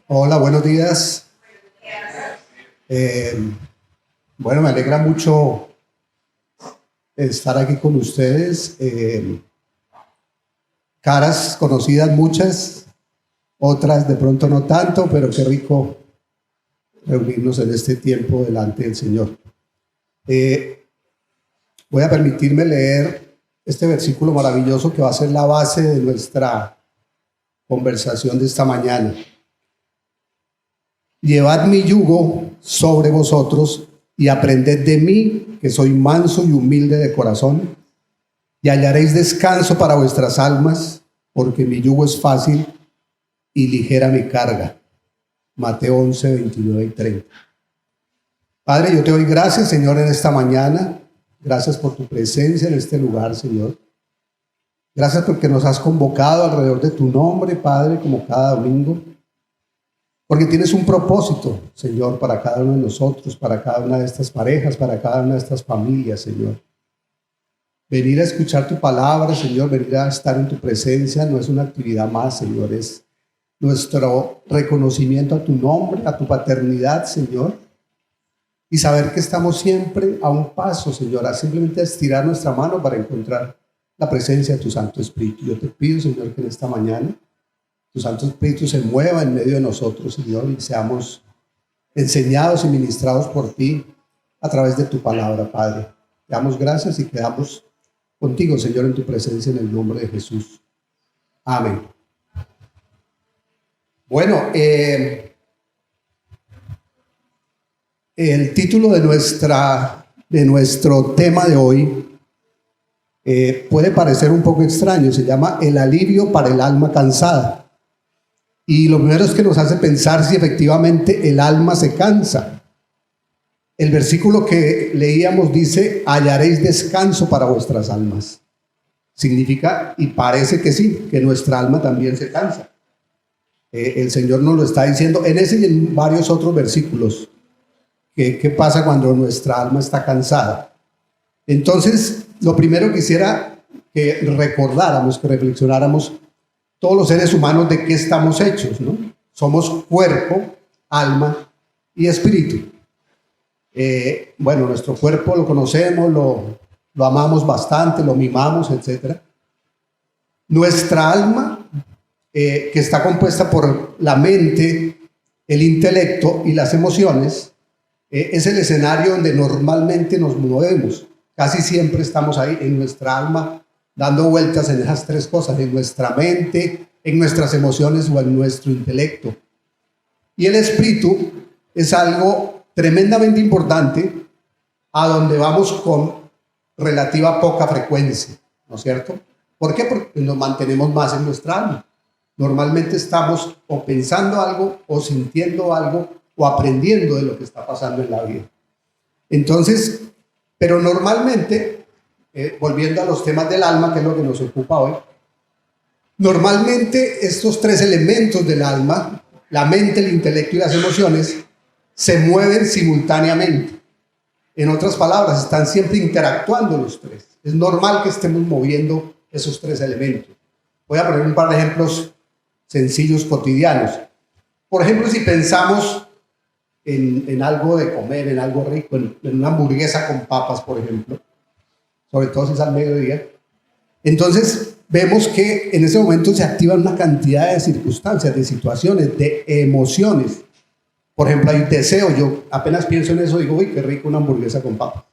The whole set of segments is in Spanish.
Hola, buenos días. Bueno, me alegra mucho estar aquí con ustedes. Caras conocidas muchas, otras de pronto no tanto, pero qué rico reunirnos en este tiempo delante del Señor. Voy a permitirme leer este versículo maravilloso que va a ser la base de nuestra conversación de esta mañana. Llevad mi yugo sobre vosotros y aprended de mí, que soy manso y humilde de corazón, y hallaréis descanso para vuestras almas, porque mi yugo es fácil y ligera mi carga. Mateo 11, 29 y 30. Padre, yo te doy gracias, Señor, en esta mañana. Gracias por tu presencia en este lugar, Señor. Gracias porque nos has convocado alrededor de tu nombre, Padre, como cada domingo. Porque tienes un propósito, Señor, para cada uno de nosotros, para cada una de estas parejas, para cada una de estas familias, Señor. Venir a escuchar tu palabra, Señor, venir a estar en tu presencia no es una actividad más, Señor, es nuestro reconocimiento a tu nombre, a tu paternidad, Señor, y saber que estamos siempre a un paso, Señor, a simplemente estirar nuestra mano para encontrar la presencia de tu Santo Espíritu. Yo te pido, Señor, que en esta mañana tu Santo Espíritu se mueva en medio de nosotros, Señor, y seamos enseñados y ministrados por ti a través de tu palabra, Padre. Te damos gracias y quedamos contigo, Señor, en tu presencia en el nombre de Jesús. Amén. Bueno, el título de nuestro tema de hoy puede parecer un poco extraño. Se llama El alivio para el alma cansada. Y lo primero es que nos hace pensar si efectivamente el alma se cansa. El versículo que leíamos dice, hallaréis descanso para vuestras almas. Significa, y parece que sí, que nuestra alma también se cansa. El Señor nos lo está diciendo en ese y en varios otros versículos. ¿Qué pasa cuando nuestra alma está cansada? Entonces, lo primero quisiera que recordáramos, que reflexionáramos, todos los seres humanos de qué estamos hechos, ¿no? Somos cuerpo, alma y espíritu. Bueno, nuestro cuerpo lo conocemos, lo amamos bastante, lo mimamos, etc. Nuestra alma, que está compuesta por la mente, el intelecto y las emociones, es el escenario donde normalmente nos movemos. Casi siempre estamos ahí en nuestra alma, dando vueltas en esas tres cosas, en nuestra mente, en nuestras emociones o en nuestro intelecto. Y el espíritu es algo tremendamente importante a donde vamos con relativa poca frecuencia, ¿no es cierto? ¿Por qué? Porque nos mantenemos más en nuestra alma. Normalmente estamos o pensando algo, o sintiendo algo, o aprendiendo de lo que está pasando en la vida. Entonces, pero normalmente, volviendo a los temas del alma, que es lo que nos ocupa hoy, normalmente estos tres elementos del alma, la mente, el intelecto y las emociones, se mueven simultáneamente. En otras palabras, están siempre interactuando los tres. Es normal que estemos moviendo esos tres elementos. Voy a poner un par de ejemplos sencillos, cotidianos. Por ejemplo, si pensamos en algo de comer, en algo rico, en una hamburguesa con papas, por ejemplo, sobre todo si es al mediodía, entonces vemos que en ese momento se activan una cantidad de circunstancias, de situaciones, de emociones. Por ejemplo, hay deseo. Yo apenas pienso en eso, digo, uy, qué rico una hamburguesa con papas.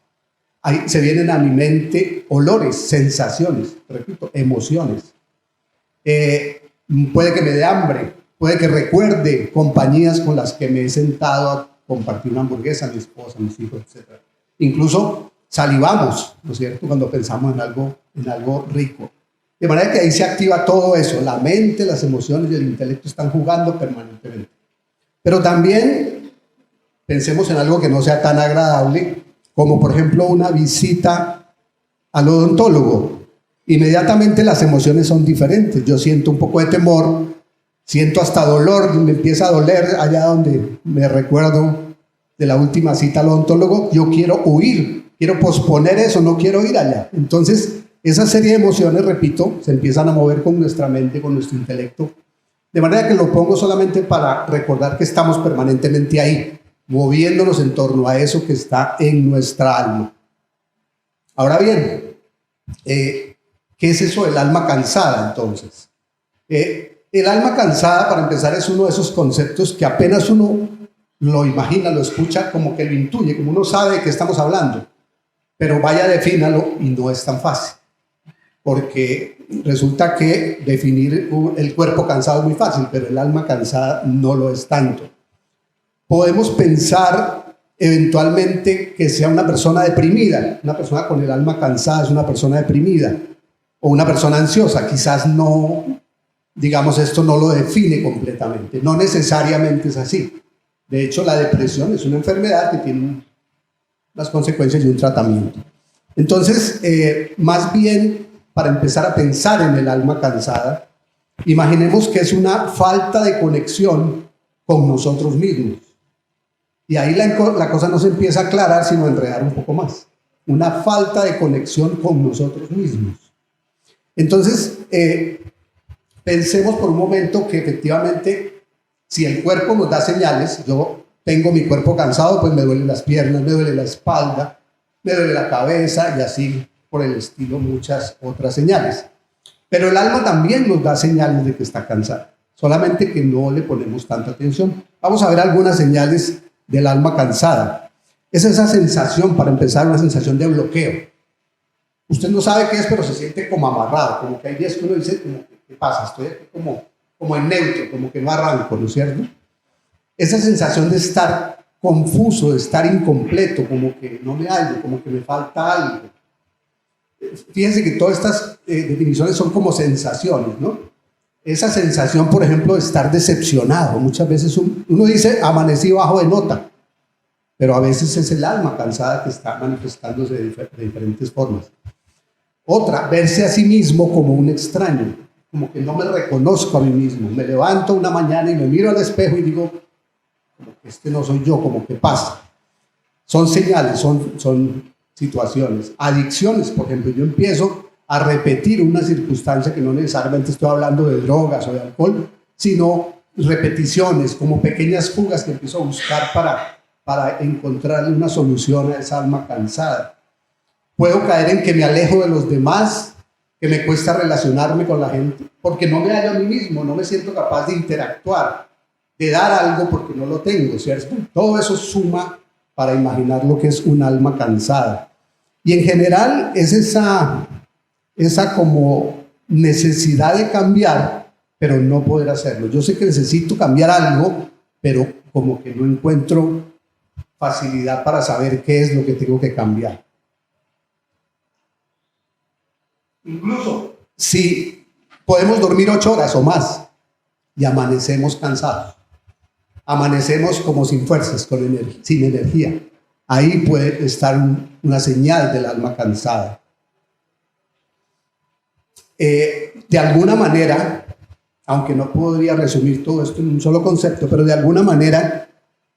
Ahí se vienen a mi mente olores, sensaciones, repito, emociones. Puede que me dé hambre, puede que recuerde compañías con las que me he sentado a compartir una hamburguesa, mi esposa, mis hijos, etc. Incluso salivamos, ¿no es cierto?, cuando pensamos en algo rico. De manera que ahí se activa todo eso. La mente, las emociones y el intelecto están jugando permanentemente. Pero también pensemos en algo que no sea tan agradable, como por ejemplo una visita al odontólogo. Inmediatamente las emociones son diferentes. Yo siento un poco de temor, siento hasta dolor, me empieza a doler allá donde me recuerdo de la última cita al odontólogo. Yo quiero huir, quiero posponer eso, no quiero ir allá. Entonces, esa serie de emociones, repito, se empiezan a mover con nuestra mente, con nuestro intelecto, De manera que lo pongo solamente para recordar que estamos permanentemente ahí, moviéndonos en torno a eso que está en nuestra alma. Ahora bien, ¿qué es eso del alma cansada entonces? El alma cansada, para empezar, es uno de esos conceptos que apenas uno lo imagina, lo escucha, como que lo intuye, como uno sabe de qué estamos hablando. Pero vaya, defínalo y no es tan fácil. Porque resulta que definir el cuerpo cansado es muy fácil, pero el alma cansada no lo es tanto. Podemos pensar eventualmente que sea una persona deprimida. Una persona con el alma cansada es una persona deprimida. O una persona ansiosa. Quizás no, digamos, esto no lo define completamente. No necesariamente es así. De hecho, la depresión es una enfermedad que tiene las consecuencias de un tratamiento. Entonces, más bien, para empezar a pensar en el alma cansada, imaginemos que es una falta de conexión con nosotros mismos. Y ahí la cosa no se empieza a aclarar, sino a enredar un poco más. Una falta de conexión con nosotros mismos. Entonces, pensemos por un momento que efectivamente, si el cuerpo nos da señales, yo tengo mi cuerpo cansado, pues me duelen las piernas, me duele la espalda, me duele la cabeza y así por el estilo muchas otras señales. Pero el alma también nos da señales de que está cansada, solamente que no le ponemos tanta atención. Vamos a ver algunas señales del alma cansada. Es esa sensación, para empezar, una sensación de bloqueo. Usted no sabe qué es, pero se siente como amarrado, como que hay días que uno dice, ¿qué pasa? Estoy aquí como en neutro, como que no arranco, ¿no es cierto? Esa sensación de estar confuso, de estar incompleto, como que no me hallo, como que me falta algo. Fíjense que todas estas definiciones son como sensaciones, ¿no? Esa sensación, por ejemplo, de estar decepcionado. Muchas veces uno dice, amanecí bajo de nota, pero a veces es el alma cansada que está manifestándose de diferentes formas. Otra, verse a sí mismo como un extraño, como que no me reconozco a mí mismo. Me levanto una mañana y me miro al espejo y digo, como que este no soy yo, como que pasa. Son señales, son situaciones. Adicciones, por ejemplo, yo empiezo a repetir una circunstancia que no necesariamente estoy hablando de drogas o de alcohol, sino repeticiones, como pequeñas fugas que empiezo a buscar para encontrarle una solución a esa alma cansada. Puedo caer en que me alejo de los demás, que me cuesta relacionarme con la gente, porque no me hallo a mí mismo, no me siento capaz de interactuar, de dar algo porque no lo tengo, ¿cierto? Todo eso suma para imaginar lo que es un alma cansada. Y en general es esa como necesidad de cambiar, pero no poder hacerlo. Yo sé que necesito cambiar algo, pero como que no encuentro facilidad para saber qué es lo que tengo que cambiar. Incluso si podemos dormir 8 horas o más y amanecemos cansados, amanecemos como sin fuerzas, sin energía, ahí puede estar una señal del alma cansada. De alguna manera, aunque no podría resumir todo esto en un solo concepto, pero de alguna manera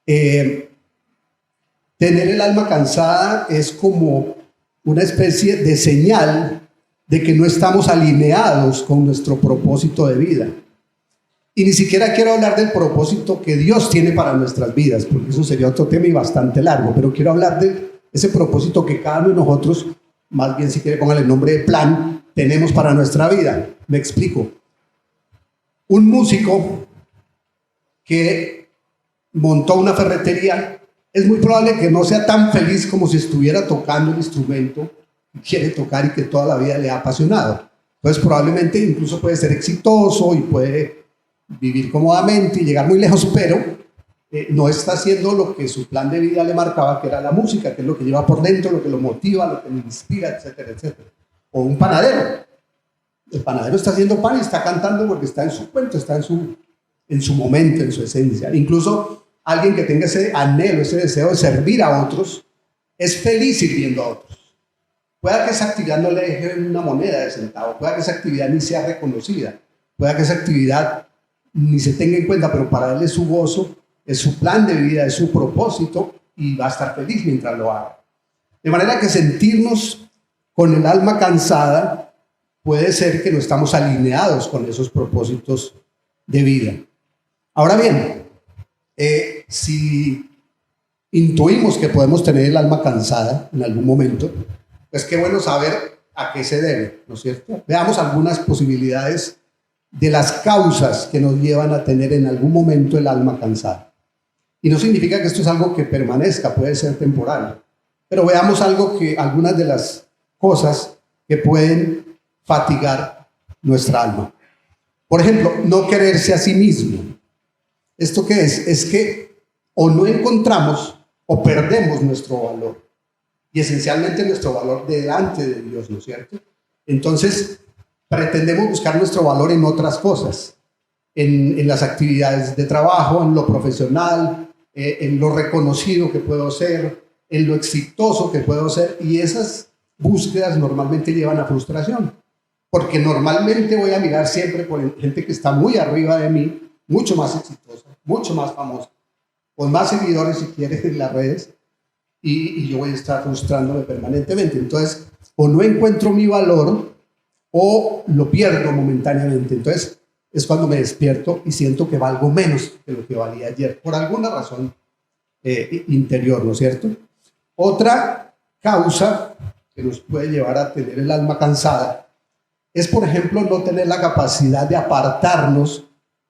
tener el alma cansada es como una especie de señal de que no estamos alineados con nuestro propósito de vida. Y ni siquiera quiero hablar del propósito que Dios tiene para nuestras vidas, porque eso sería otro tema y bastante largo, pero quiero hablar de ese propósito que cada uno de nosotros, más bien si quiere póngale el nombre de plan, tenemos para nuestra vida. Me explico. Un músico que montó una ferretería es muy probable que no sea tan feliz como si estuviera tocando el instrumento quiere tocar y que toda la vida le ha apasionado. Entonces probablemente incluso puede ser exitoso y puede vivir cómodamente y llegar muy lejos, pero no está haciendo lo que su plan de vida le marcaba, que era la música, que es lo que lleva por dentro, lo que lo motiva, lo que lo inspira, etcétera, etcétera. O un panadero. El panadero está haciendo pan y está cantando porque está en su cuento, está en su momento, en su esencia. Incluso alguien que tenga ese anhelo, ese deseo de servir a otros, es feliz sirviendo a otros. Pueda que esa actividad no le deje una moneda de centavo, pueda que esa actividad ni sea reconocida, pueda que esa actividad ni se tenga en cuenta, pero para él es su gozo, es su plan de vida, es su propósito y va a estar feliz mientras lo haga. De manera que sentirnos con el alma cansada puede ser que no estamos alineados con esos propósitos de vida. Ahora bien, si intuimos que podemos tener el alma cansada en algún momento, pues qué bueno saber a qué se debe, ¿no es cierto? Veamos algunas posibilidades de las causas que nos llevan a tener en algún momento el alma cansada. Y no significa que esto es algo que permanezca, puede ser temporal. Pero veamos algunas de las cosas que pueden fatigar nuestra alma. Por ejemplo, no quererse a sí mismo. ¿Esto qué es? Es que o no encontramos o perdemos nuestro valor. Y esencialmente nuestro valor delante de Dios, ¿no es cierto? Entonces, pretendemos buscar nuestro valor en otras cosas. En las actividades de trabajo, en lo profesional, en lo reconocido que puedo ser, en lo exitoso que puedo ser. Y esas búsquedas normalmente llevan a frustración. Porque normalmente voy a mirar siempre por gente que está muy arriba de mí, mucho más exitosa, mucho más famosa, con más seguidores si quieres en las redes, y yo voy a estar frustrándome permanentemente. Entonces, o no encuentro mi valor o lo pierdo momentáneamente. Entonces, es cuando me despierto y siento que valgo menos de lo que valía ayer, por alguna razón interior, ¿no es cierto? Otra causa que nos puede llevar a tener el alma cansada es, por ejemplo, no tener la capacidad de apartarnos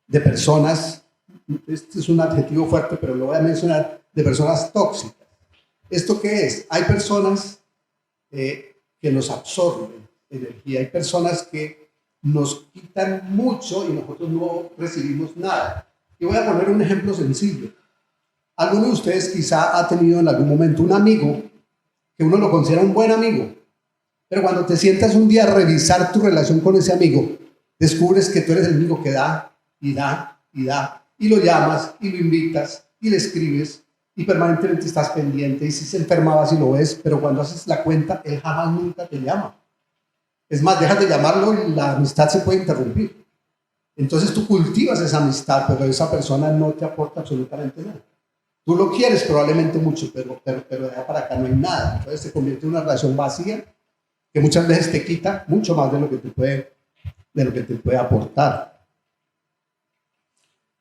de personas, este es un adjetivo fuerte, pero lo voy a mencionar, de personas tóxicas. ¿Esto qué es? Hay personas que nos absorben energía, hay personas que nos quitan mucho y nosotros no recibimos nada. Y voy a poner un ejemplo sencillo. Alguno de ustedes quizá ha tenido en algún momento un amigo que uno lo considera un buen amigo, pero cuando te sientas un día a revisar tu relación con ese amigo, descubres que tú eres el amigo que da y da y da, y lo llamas y lo invitas y le escribes y permanentemente estás pendiente, y si se enfermaba si lo ves, pero cuando haces la cuenta, él jamás nunca te llama. Es más, dejas de llamarlo y la amistad se puede interrumpir. Entonces tú cultivas esa amistad, pero esa persona no te aporta absolutamente nada. Tú lo quieres probablemente mucho, pero de allá para acá no hay nada. Entonces se convierte en una relación vacía que muchas veces te quita mucho más de lo que te puede aportar.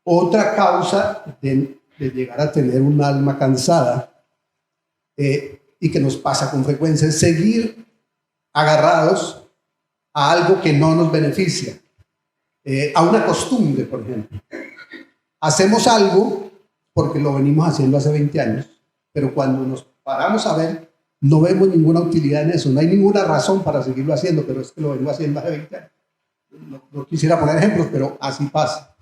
Otra causa de llegar a tener un alma cansada y que nos pasa con frecuencia es seguir agarrados a algo que no nos beneficia, a una costumbre, por ejemplo. Hacemos algo porque lo venimos haciendo hace 20 años, pero cuando nos paramos a ver, no vemos ninguna utilidad en eso, no hay ninguna razón para seguirlo haciendo, pero es que lo vengo haciendo hace 20 años. No quisiera poner ejemplos, pero así pasa.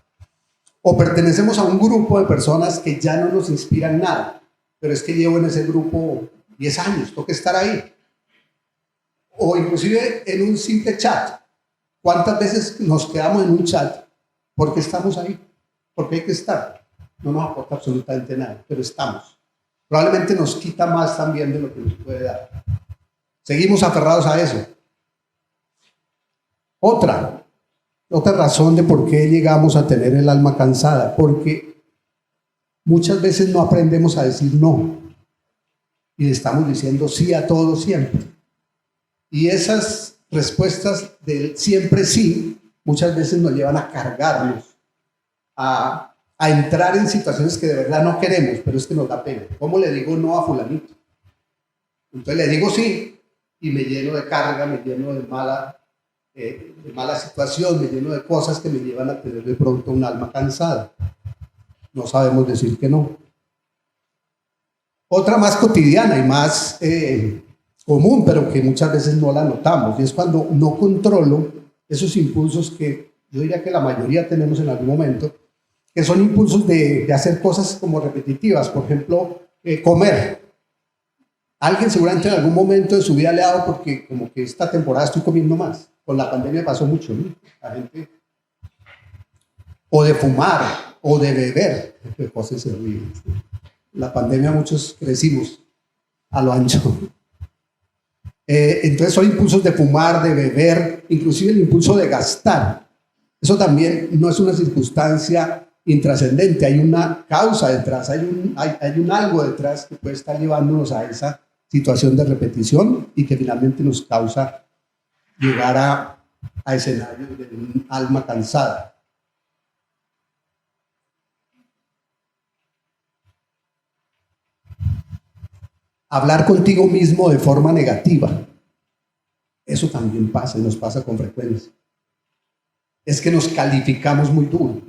O pertenecemos a un grupo de personas que ya no nos inspiran nada, pero es que llevo en ese grupo 10 años, tengo que estar ahí. O inclusive en un simple chat. ¿Cuántas veces nos quedamos en un chat porque estamos ahí? Porque hay que estar. No nos aporta absolutamente nada, pero estamos. Probablemente nos quita más también de lo que nos puede dar. Seguimos aferrados a eso. Otra razón de por qué llegamos a tener el alma cansada, porque muchas veces no aprendemos a decir no y estamos diciendo sí a todo siempre. Y esas respuestas del siempre sí muchas veces nos llevan a cargarnos, a entrar en situaciones que de verdad no queremos, pero es que nos da pena. ¿Cómo le digo no a fulanito? Entonces le digo sí y me lleno de carga, me lleno de mala situación, me lleno de cosas que me llevan a tener de pronto un alma cansada. No sabemos decir que no. Otra más cotidiana y más común, pero que muchas veces no la notamos, y es cuando no controlo esos impulsos que yo diría que la mayoría tenemos en algún momento, que son impulsos de hacer cosas como repetitivas, por ejemplo, comer. Alguien seguramente en algún momento de su vida le ha dado porque como que esta temporada estoy comiendo más. Con la pandemia pasó mucho, ¿no? La gente, o de fumar, o de beber, qué cosas horribles. La pandemia muchos crecimos a lo ancho. Entonces son impulsos de fumar, de beber, inclusive el impulso de gastar. Eso también no es una circunstancia intrascendente, hay una causa detrás, hay un algo detrás que puede estar llevándonos a esa situación de repetición y que finalmente nos causa llegar a escenarios de un alma cansada. Hablar contigo mismo de forma negativa. Eso también pasa y nos pasa con frecuencia. Es que nos calificamos muy duro.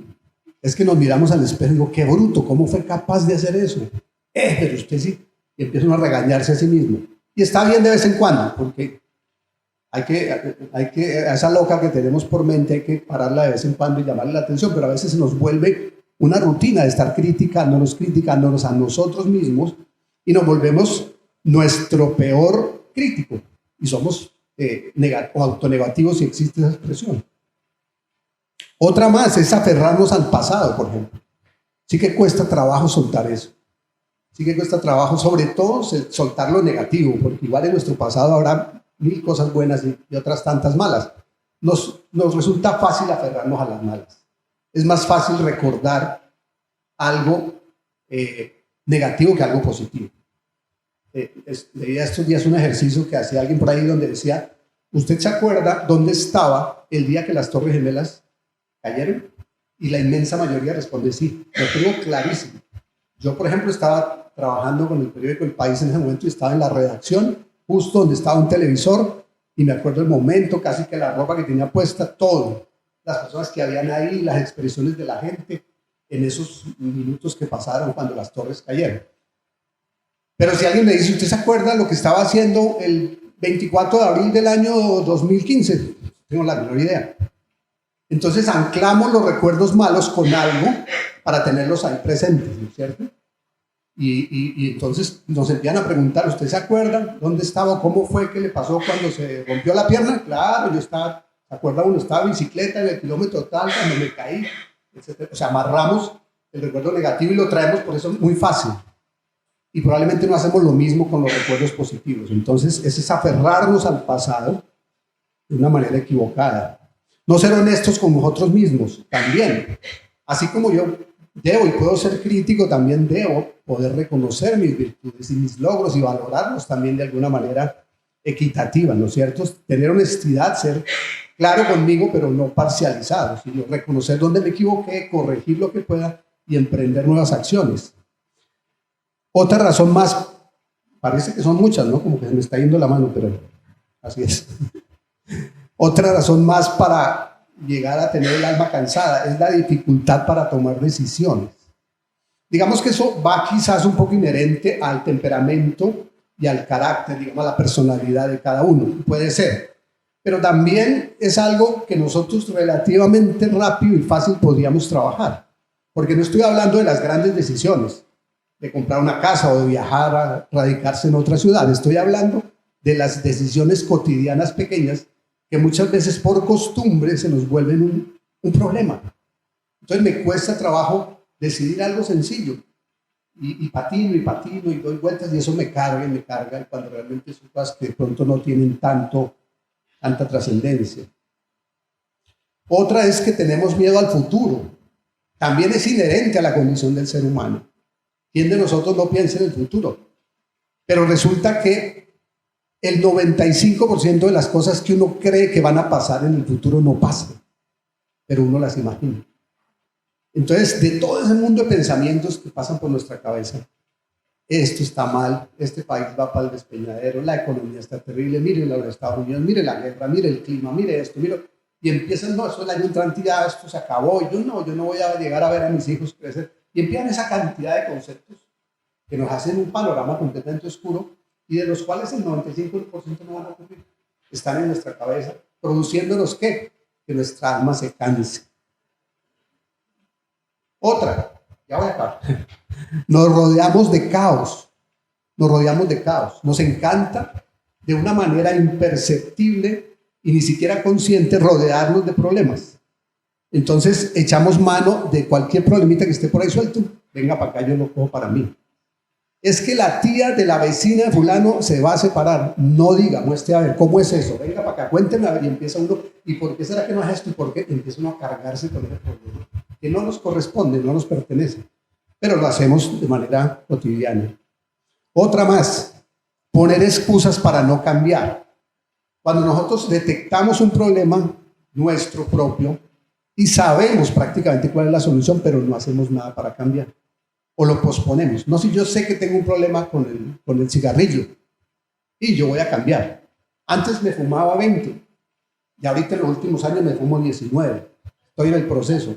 Es que nos miramos al espejo y digo, qué bruto, ¿cómo fue capaz de hacer eso? Pero usted sí. Y empiezan a regañarse a sí mismo. Y está bien de vez en cuando, porque hay que, a esa loca que tenemos por mente hay que pararla de vez en cuando y llamarle la atención, pero a veces se nos vuelve una rutina de estar criticándonos a nosotros mismos y nos volvemos nuestro peor crítico y somos o autonegativos si existe esa expresión. Otra más es aferrarnos al pasado, por ejemplo. Sí que cuesta trabajo soltar eso. Sí que cuesta trabajo, sobre todo, soltar lo negativo, porque igual en nuestro pasado habrá mil cosas buenas y otras tantas malas. Nos resulta fácil aferrarnos a las malas. Es más fácil recordar algo negativo que algo positivo. Leía estos días un ejercicio que hacía alguien por ahí donde decía, ¿usted se acuerda dónde estaba el día que las Torres Gemelas cayeron? Y la inmensa mayoría responde sí, lo tengo clarísimo. Yo, por ejemplo, estaba trabajando con el periódico El País en ese momento y estaba en la redacción, justo donde estaba un televisor, y me acuerdo el momento, casi que la ropa que tenía puesta, todo, las personas que habían ahí, las expresiones de la gente en esos minutos que pasaron cuando las torres cayeron. Pero si alguien me dice, ¿usted se acuerda lo que estaba haciendo el 24 de abril del año 2015? Tengo la menor idea. Entonces anclamos los recuerdos malos con algo para tenerlos ahí presentes, ¿no es cierto? Y entonces nos empiezan a preguntar, ¿usted se acuerda dónde estaba? ¿Cómo fue que le pasó cuando se rompió la pierna? Claro, yo estaba, ¿se acuerda uno? Estaba en bicicleta en el kilómetro tal, cuando me caí, etc. O sea, amarramos el recuerdo negativo y lo traemos por eso muy fácil. Y probablemente no hacemos lo mismo con los recuerdos positivos. Entonces, ese es aferrarnos al pasado de una manera equivocada. No ser honestos con nosotros mismos, también. Así como yo debo y puedo ser crítico, también debo poder reconocer mis virtudes y mis logros y valorarlos también de alguna manera equitativa, ¿no es cierto? Tener honestidad, ser claro conmigo, pero no parcializado, sino reconocer dónde me equivoqué, corregir lo que pueda y emprender nuevas acciones. Otra razón más, parece que son muchas, ¿no? Como que se me está yendo la mano, pero así es. Otra razón más para llegar a tener el alma cansada es la dificultad para tomar decisiones. Digamos que eso va quizás un poco inherente al temperamento y al carácter, digamos, a la personalidad de cada uno, puede ser. Pero también es algo que nosotros relativamente rápido y fácil podríamos trabajar. Porque no estoy hablando de las grandes decisiones, de comprar una casa o de viajar a radicarse en otra ciudad. Estoy hablando de las decisiones cotidianas pequeñas que muchas veces por costumbre se nos vuelven un problema. Entonces me cuesta trabajo decidir algo sencillo y patino y doy vueltas y eso me carga y cuando realmente son cosas que de pronto no tienen tanta trascendencia. Otra es que tenemos miedo al futuro. También es inherente a la condición del ser humano. ¿Quién de nosotros no piensa en el futuro? Pero resulta que el 95% de las cosas que uno cree que van a pasar en el futuro no pasan, pero uno las imagina. Entonces, de todo ese mundo de pensamientos que pasan por nuestra cabeza, esto está mal, este país va para el despeñadero, la economía está terrible, mire los Estados Unidos, mire la guerra, mire el clima, mire esto, mire, y empiezan, no, eso el año entrante ya, esto se acabó, yo no voy a llegar a ver a mis hijos crecer, y empiezan esa cantidad de conceptos que nos hacen un panorama completamente oscuro y de los cuales el 95% no van a ocurrir. Están en nuestra cabeza, produciéndonos ¿qué? Que nuestra alma se canse. Otra, ya voy a acabar. Nos rodeamos de caos. Nos encanta de una manera imperceptible y ni siquiera consciente rodearnos de problemas. Entonces echamos mano de cualquier problemita que esté por ahí suelto. Venga para acá, yo lo cojo para mí. Es que la tía de la vecina de fulano se va a separar. No diga, muestre a ver, ¿cómo es eso? Venga para acá, cuénteme a ver. Y empieza uno, ¿y por qué será que no es esto? ¿Y por qué? Empieza uno a cargarse con ese problema que no nos corresponde, no nos pertenece. Pero lo hacemos de manera cotidiana. Otra más, poner excusas para no cambiar. Cuando nosotros detectamos un problema nuestro propio y sabemos prácticamente cuál es la solución, pero no hacemos nada para cambiar. o lo posponemos. No, si yo sé que tengo un problema con el cigarrillo y yo voy a cambiar. Antes me fumaba 20 y ahorita en los últimos años me fumo 19. Estoy en el proceso.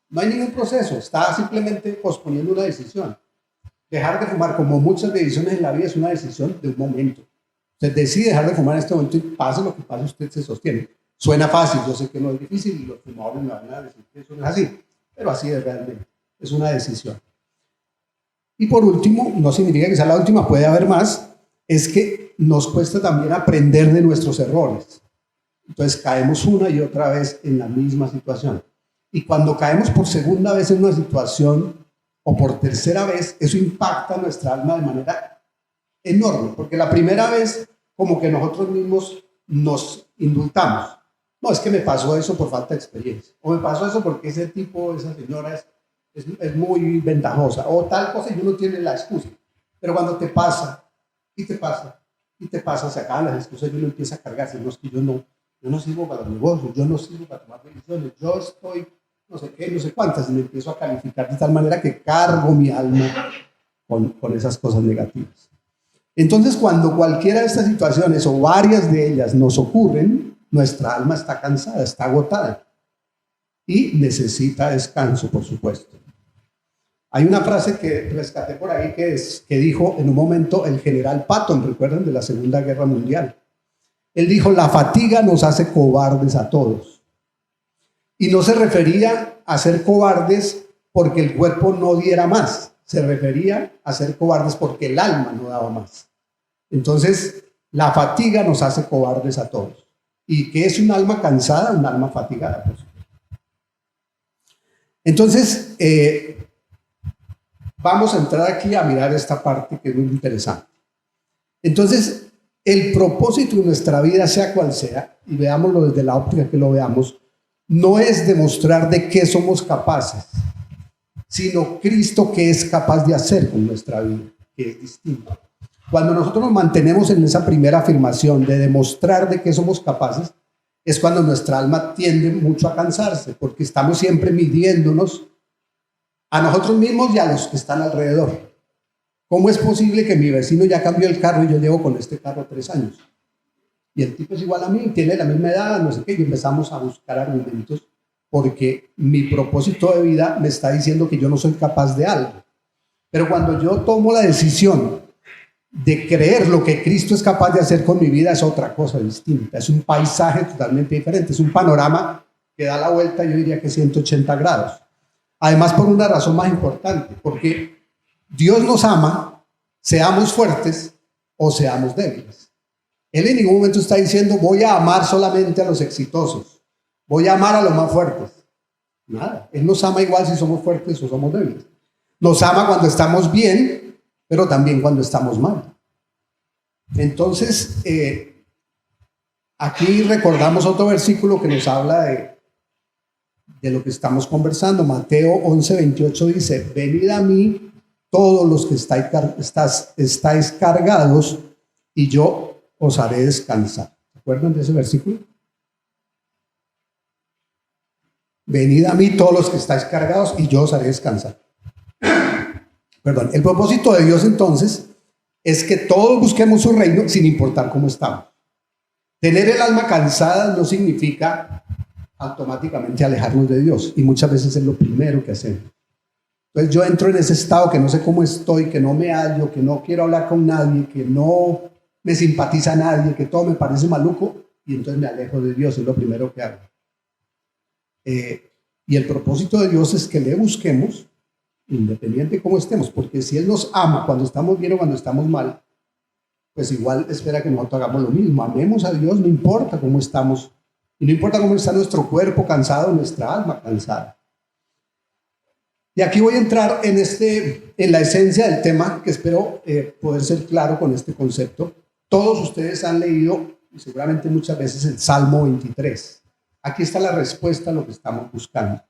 No hay ningún proceso, está simplemente posponiendo una decisión. Dejar de fumar, como muchas decisiones en la vida, es una decisión de un momento. Usted decide dejar de fumar en este momento y pase lo que pase, usted se sostiene. Suena fácil, yo sé que no es difícil y los fumadores me van a decir que eso no es así, pero así es realmente, es una decisión. Y por último, no significa que sea la última, puede haber más, es que nos cuesta también aprender de nuestros errores. Entonces caemos una y otra vez en la misma situación. Y cuando caemos por segunda vez en una situación o por tercera vez, eso impacta nuestra alma de manera enorme, porque la primera vez como que nosotros mismos nos indultamos. No, es que me pasó eso por falta de experiencia, o me pasó eso porque ese tipo, esa señora es muy ventajosa, o tal cosa, y uno tiene la excusa. Pero cuando te pasa, y te pasa, y te pasa, se acaban las excusas y uno empieza a cargarse. No, es que yo no sirvo para los negocios, yo no sirvo para tomar decisiones, yo estoy no sé qué, no sé cuántas, y me empiezo a calificar de tal manera que cargo mi alma con esas cosas negativas. Entonces, cuando cualquiera de estas situaciones o varias de ellas nos ocurren, nuestra alma está cansada, está agotada y necesita descanso, por supuesto. Hay una frase que rescaté por ahí que dijo en un momento el general Patton, recuerdan, de la Segunda Guerra Mundial. Él dijo: la fatiga nos hace cobardes a todos. Y no se refería a ser cobardes porque el cuerpo no diera más, se refería a ser cobardes porque el alma no daba más. Entonces, la fatiga nos hace cobardes a todos. ¿Y qué es un alma cansada? Un alma fatigada, por supuesto. Entonces, vamos a entrar aquí a mirar esta parte que es muy interesante. Entonces, el propósito de nuestra vida, sea cual sea, y veámoslo desde la óptica que lo veamos, no es demostrar de qué somos capaces, sino Cristo qué es capaz de hacer con nuestra vida, que es distinto. Cuando nosotros nos mantenemos en esa primera afirmación de demostrar de qué somos capaces, es cuando nuestra alma tiende mucho a cansarse, porque estamos siempre midiéndonos a nosotros mismos y a los que están alrededor. ¿Cómo es posible que mi vecino ya cambió el carro y yo llevo con este carro 3 años? Y el tipo es igual a mí, tiene la misma edad, no sé qué, y empezamos a buscar argumentos porque mi propósito de vida me está diciendo que yo no soy capaz de algo. Pero cuando yo tomo la decisión de creer lo que Cristo es capaz de hacer con mi vida, es otra cosa distinta, es un paisaje totalmente diferente, es un panorama que da la vuelta, yo diría que 180 grados. Además, por una razón más importante, porque Dios nos ama, seamos fuertes o seamos débiles. Él en ningún momento está diciendo: voy a amar solamente a los exitosos, voy a amar a los más fuertes. Nada, Él nos ama igual si somos fuertes o somos débiles. Nos ama cuando estamos bien, pero también cuando estamos mal. Entonces, aquí recordamos otro versículo que nos habla de lo que estamos conversando. Mateo 11:28 dice: venid a mí todos los que estáis cargados y yo os haré descansar. ¿Se acuerdan de ese versículo? Venid a mí todos los que estáis cargados y yo os haré descansar. Perdón, el propósito de Dios entonces es que todos busquemos su reino sin importar cómo estamos. Tener el alma cansada no significa automáticamente alejarnos de Dios, y muchas veces es lo primero que hacemos. Entonces yo entro en ese estado que no sé cómo estoy, que no me hallo, que no quiero hablar con nadie, que no me simpatiza a nadie, que todo me parece maluco, y entonces me alejo de Dios, es lo primero que hago. Y el propósito de Dios es que le busquemos independiente de cómo estemos, porque si Él nos ama cuando estamos bien o cuando estamos mal, pues igual espera que nosotros hagamos lo mismo. Amemos a Dios, no importa cómo estamos, y no importa cómo está nuestro cuerpo cansado, nuestra alma cansada. Y aquí voy a entrar en la esencia del tema, que espero poder ser claro con este concepto. Todos ustedes han leído, y seguramente muchas veces, el Salmo 23. Aquí está la respuesta a lo que estamos buscando.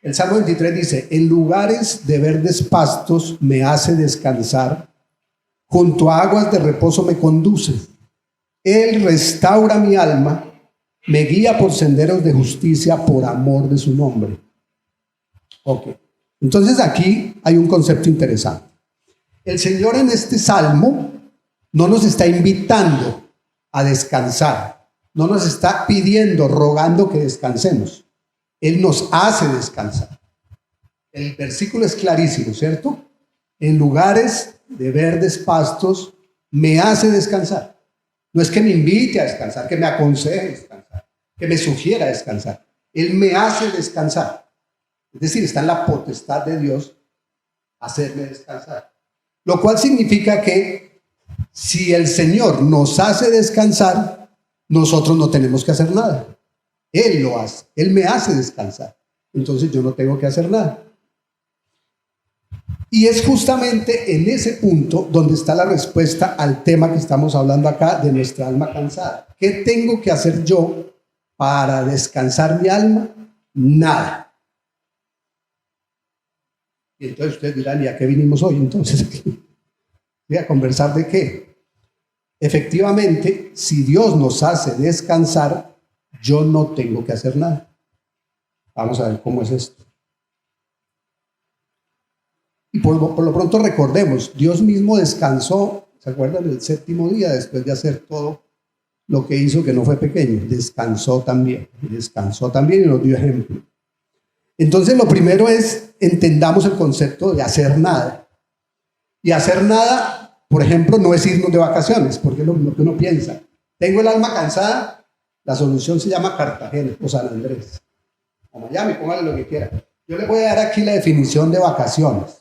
El Salmo 23 dice: en lugares de verdes pastos me hace descansar, junto a aguas de reposo me conduce. Él restaura mi alma, me guía por senderos de justicia por amor de su nombre. Ok. Entonces aquí hay un concepto interesante. El Señor en este salmo no nos está invitando a descansar, no nos está pidiendo, rogando que descansemos. Él nos hace descansar. El versículo es clarísimo, ¿cierto? En lugares de verdes pastos me hace descansar. No es que me invite a descansar, que me aconseje descansar, que me sugiera descansar. Él me hace descansar. Es decir, está en la potestad de Dios hacerme descansar. Lo cual significa que si el Señor nos hace descansar, nosotros no tenemos que hacer nada. Él lo hace, Él me hace descansar. Entonces yo no tengo que hacer nada. Y es justamente en ese punto donde está la respuesta al tema que estamos hablando acá de nuestra alma cansada. ¿Qué tengo que hacer yo para descansar mi alma? Nada. Y entonces ustedes dirán, ¿y a qué vinimos hoy entonces? ¿Voy a conversar de qué? Efectivamente, si Dios nos hace descansar, yo no tengo que hacer nada. Vamos a ver cómo es esto. Y por lo pronto recordemos, Dios mismo descansó, ¿se acuerdan? El séptimo día, después de hacer todo lo que hizo, que no fue pequeño, descansó también y nos dio ejemplo. Entonces lo primero es, entendamos el concepto de hacer nada. Y hacer nada, por ejemplo, no es irnos de vacaciones, porque es lo que uno piensa. Tengo el alma cansada, la solución se llama Cartagena o San Andrés, o Miami, póngale lo que quiera. Yo le voy a dar aquí la definición de vacaciones,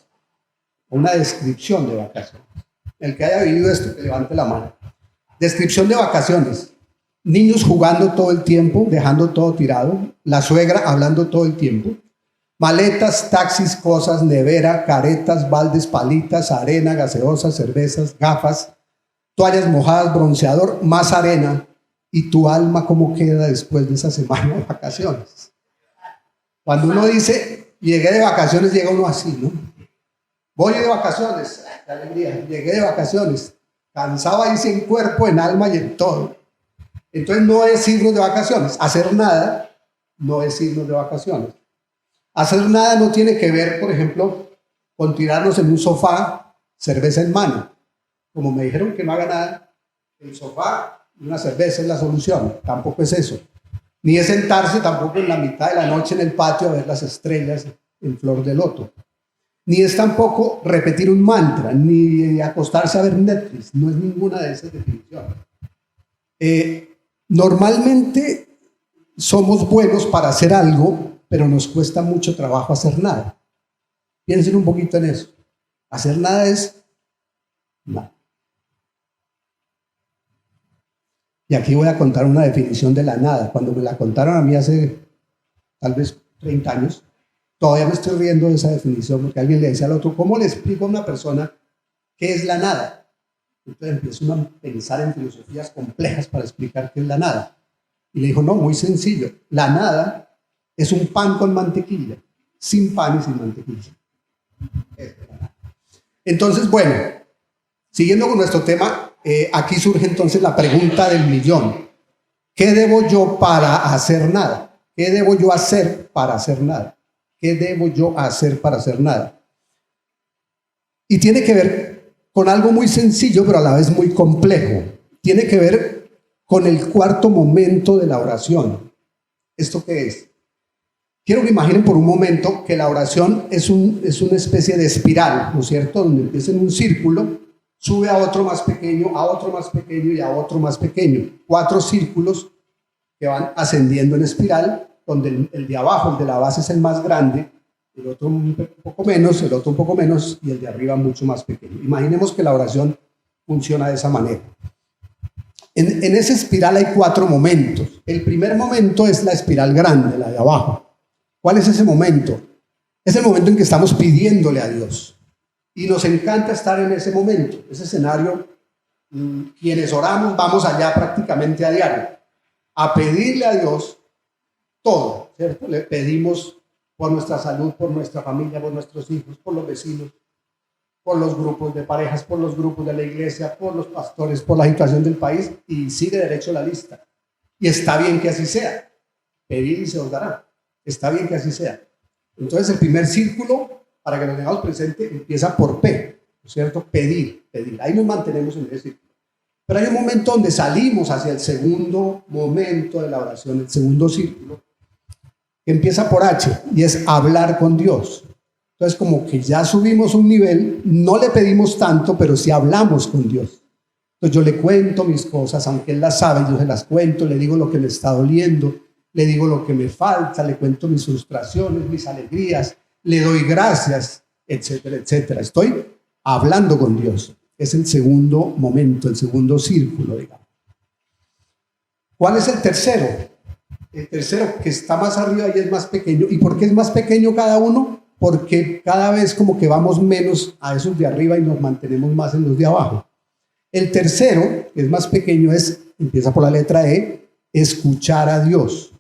una descripción de vacaciones. El que haya vivido esto, que levante la mano. Descripción de vacaciones. Niños jugando todo el tiempo, dejando todo tirado. La suegra hablando todo el tiempo. Maletas, taxis, cosas, nevera, caretas, baldes, palitas, arena, gaseosas, cervezas, gafas, toallas mojadas, bronceador, más arena. ¿Y tu alma cómo queda después de esa semana de vacaciones? Cuando uno dice, llegué de vacaciones, llega uno así, ¿no? Voy de vacaciones, qué alegría, llegué de vacaciones, cansado ahí sin cuerpo, en alma y en todo. Entonces no es irnos de vacaciones, hacer nada no es irnos de vacaciones. Hacer nada no tiene que ver, por ejemplo, con tirarnos en un sofá, cerveza en mano. Como me dijeron que no haga nada, el sofá y una cerveza es la solución, tampoco es eso. Ni es sentarse tampoco en la mitad de la noche en el patio a ver las estrellas en flor de loto. Ni es tampoco repetir un mantra, ni acostarse a ver Netflix. No es ninguna de esas definiciones. Normalmente somos buenos para hacer algo, pero nos cuesta mucho trabajo hacer nada. Piensen un poquito en eso. Hacer nada es nada. Y aquí voy a contar una definición de la nada. Cuando me la contaron a mí hace tal vez 30 años, todavía me estoy riendo de esa definición, porque alguien le decía al otro, ¿cómo le explico a una persona qué es la nada? Entonces empiezo uno a pensar en filosofías complejas para explicar qué es la nada. Y le dijo, no, muy sencillo. La nada es un pan con mantequilla, sin pan y sin mantequilla. Entonces, bueno, siguiendo con nuestro tema, aquí surge entonces la pregunta del millón. ¿Qué debo yo para hacer nada? ¿Qué debo yo hacer para hacer nada? ¿Qué debo yo hacer para hacer nada? Y tiene que ver con algo muy sencillo, pero a la vez muy complejo. Tiene que ver con el cuarto momento de la oración. ¿Esto qué es? Quiero que imaginen por un momento que la oración es una especie de espiral, ¿no es cierto? Donde empieza en un círculo, sube a otro más pequeño, a otro más pequeño y a otro más pequeño. 4 círculos que van ascendiendo en espiral, donde el de abajo, el de la base es el más grande, el otro un poco menos, el otro un poco menos y el de arriba mucho más pequeño. Imaginemos que la oración funciona de esa manera. En esa espiral hay 4 momentos. El primer momento es la espiral grande, la de abajo. ¿Cuál es ese momento? Es el momento en que estamos pidiéndole a Dios. Y nos encanta estar en ese momento, ese escenario. Quienes oramos vamos allá prácticamente a diario, a pedirle a Dios todo, ¿cierto? Le pedimos por nuestra salud, por nuestra familia, por nuestros hijos, por los vecinos, por los grupos de parejas, por los grupos de la iglesia, por los pastores, por la situación del país, y sigue derecho la lista. Y está bien que así sea. Pedir y se os dará. Está bien que así sea. Entonces el primer círculo para que lo tengamos presente, empieza por P, ¿no es cierto? Pedir, pedir. Ahí nos mantenemos en ese círculo. Pero hay un momento donde salimos hacia el segundo momento de la oración, el segundo círculo, que empieza por H, y es hablar con Dios. Entonces, como que ya subimos un nivel, no le pedimos tanto, pero sí hablamos con Dios. Entonces yo le cuento mis cosas, aunque Él las sabe, yo se las cuento, le digo lo que me está doliendo, le digo lo que me falta, le cuento mis frustraciones, mis alegrías, le doy gracias, etcétera, etcétera. Estoy hablando con Dios. Es el segundo momento, el segundo círculo, digamos. ¿Cuál es el tercero? El tercero, que está más arriba y es más pequeño. ¿Y por qué es más pequeño cada uno? Porque cada vez como que vamos menos a esos de arriba y nos mantenemos más en los de abajo. El tercero, que es más pequeño, empieza por la letra E, escuchar a Dios.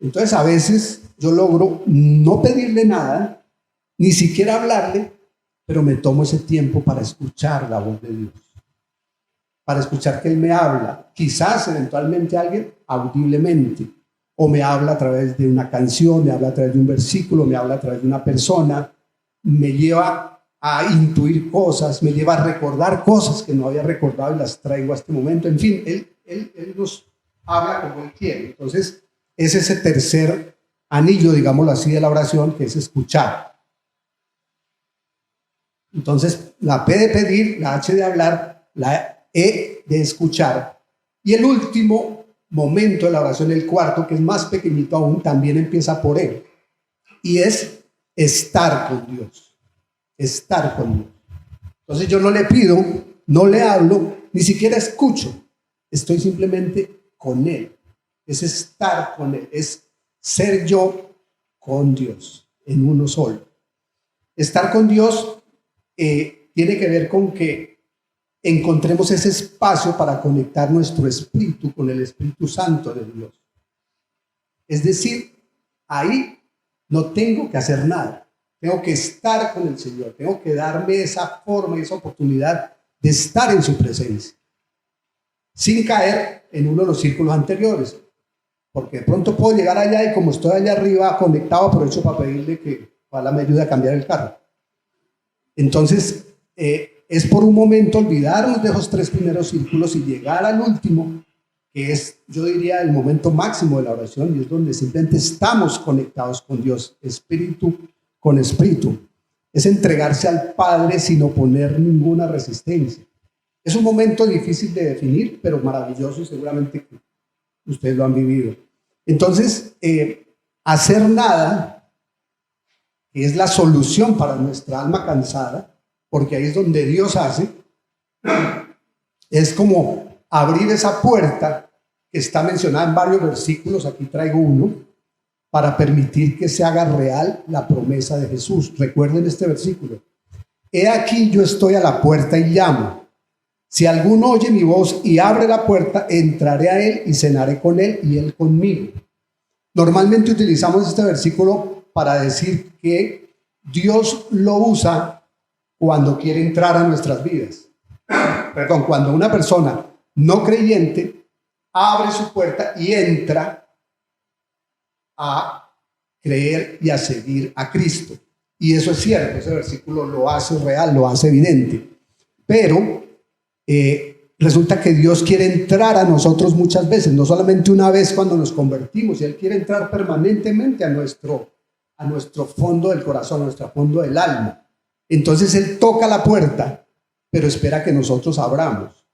Entonces a veces yo logro no pedirle nada, ni siquiera hablarle, pero me tomo ese tiempo para escuchar la voz de Dios, para escuchar que Él me habla, quizás eventualmente alguien audiblemente, o me habla a través de una canción, me habla a través de un versículo, me habla a través de una persona, me lleva a intuir cosas, me lleva a recordar cosas que no había recordado y las traigo a este momento. En fin, Él nos habla como Él quiere. Entonces, es ese tercer anillo, digámoslo así, de la oración, que es escuchar. Entonces, la P de pedir, la H de hablar, la E de escuchar. Y el último momento de la oración, el cuarto, que es más pequeñito aún, también empieza por E. Y es estar con Dios. Estar con Dios. Entonces yo no le pido, no le hablo, ni siquiera escucho. Estoy simplemente con Él. Es estar con Él. Es ser yo con Dios, en uno solo. Estar con Dios tiene que ver con que encontremos ese espacio para conectar nuestro espíritu con el Espíritu Santo de Dios. Es decir, ahí no tengo que hacer nada, tengo que estar con el Señor, tengo que darme esa forma y esa oportunidad de estar en su presencia, sin caer en uno de los círculos anteriores, porque de pronto puedo llegar allá y como estoy allá arriba conectado, aprovecho para pedirle que ojalá me ayude a cambiar el carro. Entonces, es por un momento olvidarnos de esos tres primeros círculos y llegar al último, que es, yo diría, el momento máximo de la oración, y es donde simplemente estamos conectados con Dios, espíritu con espíritu. Es entregarse al Padre sin oponer ninguna resistencia. Es un momento difícil de definir, pero maravilloso, y seguramente que ustedes lo han vivido. Entonces, hacer nada que es la solución para nuestra alma cansada, porque ahí es donde Dios hace, es como abrir esa puerta que está mencionada en varios versículos, aquí traigo uno, para permitir que se haga real la promesa de Jesús. Recuerden este versículo: he aquí yo estoy a la puerta y llamo. Si alguno oye mi voz y abre la puerta, entraré a él y cenaré con él y él conmigo. Normalmente utilizamos este versículo para decir que Dios lo usa cuando quiere entrar a nuestras vidas. Perdón, cuando una persona no creyente abre su puerta y entra a creer y a seguir a Cristo. Y eso es cierto, ese versículo lo hace real, lo hace evidente. Pero resulta que Dios quiere entrar a nosotros muchas veces, no solamente una vez cuando nos convertimos, y Él quiere entrar permanentemente a nuestro fondo del corazón, a nuestro fondo del alma. Entonces Él toca la puerta, pero espera que nosotros abramos.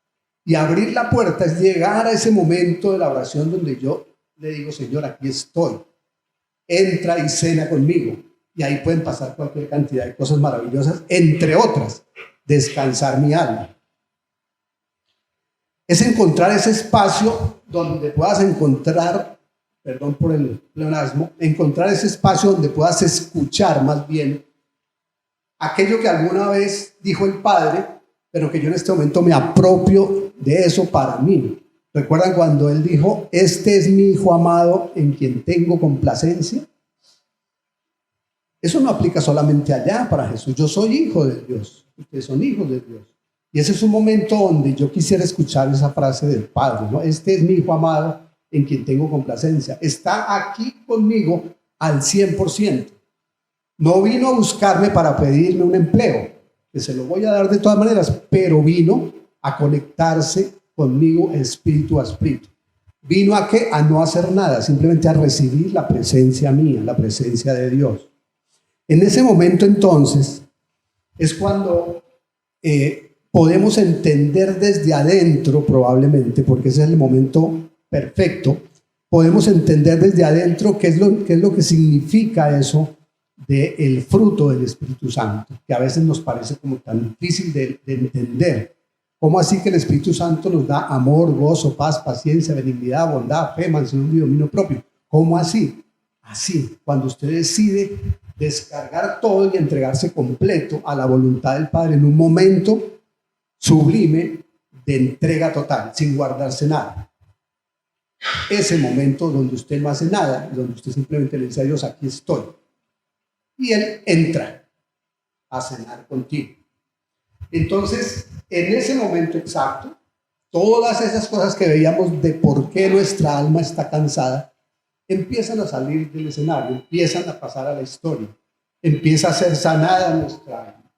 Y abrir la puerta es llegar a ese momento de la oración donde yo le digo: Señor, aquí estoy. Entra y cena conmigo. Y ahí pueden pasar cualquier cantidad de cosas maravillosas, entre otras, descansar mi alma. Es encontrar ese espacio donde puedas encontrar, perdón por el pleonasmo, encontrar ese espacio donde puedas escuchar más bien aquello que alguna vez dijo el Padre, pero que yo en este momento me apropio de eso para mí. ¿Recuerdan cuando Él dijo: este es mi Hijo amado en quien tengo complacencia? Eso no aplica solamente allá para Jesús. Yo soy hijo de Dios, ustedes son hijos de Dios. Y ese es un momento donde yo quisiera escuchar esa frase del Padre, ¿no? Este es mi Hijo amado en quien tengo complacencia. Está aquí conmigo al 100%. No vino a buscarme para pedirme un empleo, que se lo voy a dar de todas maneras, pero vino a conectarse conmigo espíritu a espíritu. ¿Vino a qué? A no hacer nada, simplemente a recibir la presencia mía, la presencia de Dios. En ese momento entonces es cuando podemos entender desde adentro, probablemente, porque ese es el momento perfecto, podemos entender desde adentro qué es lo que significa eso del fruto del Espíritu Santo, que a veces nos parece como tan difícil de entender. ¿Cómo así que el Espíritu Santo nos da amor, gozo, paz, paciencia, benignidad, bondad, fe, mansedumbre y dominio propio? ¿Cómo así? Así, cuando usted decide descargar todo y entregarse completo a la voluntad del Padre en un momento sublime de entrega total, sin guardarse nada. Ese momento donde usted no hace nada, donde usted simplemente le dice a Dios, aquí estoy. Y Él entra a cenar contigo. Entonces, en ese momento exacto, todas esas cosas que veíamos de por qué nuestra alma está cansada, empiezan a salir del escenario, empiezan a pasar a la historia, empieza a ser sanada nuestra alma.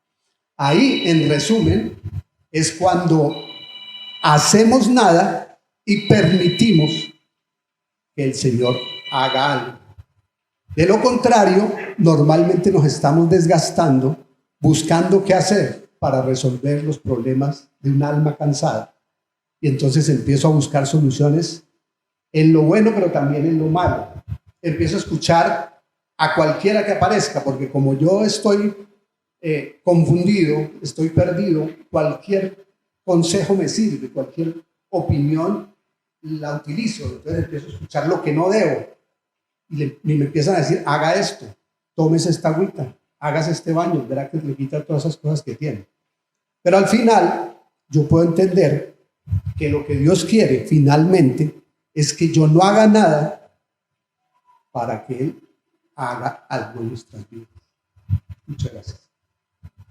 Ahí, en resumen, es cuando hacemos nada y permitimos que el Señor haga algo. De lo contrario, normalmente nos estamos desgastando buscando qué hacer para resolver los problemas de un alma cansada. Y entonces empiezo a buscar soluciones en lo bueno, pero también en lo malo. Empiezo a escuchar a cualquiera que aparezca, porque como yo estoy confundido, estoy perdido, cualquier consejo me sirve, cualquier opinión la utilizo. Entonces empiezo a escuchar lo que no debo. Y me empiezan a decir, haga esto, tómese esta agüita, hágase este baño, verá que le quita todas esas cosas que tiene. Pero al final, yo puedo entender que lo que Dios quiere finalmente es que yo no haga nada para que Él haga algo en nuestras vidas. Muchas gracias.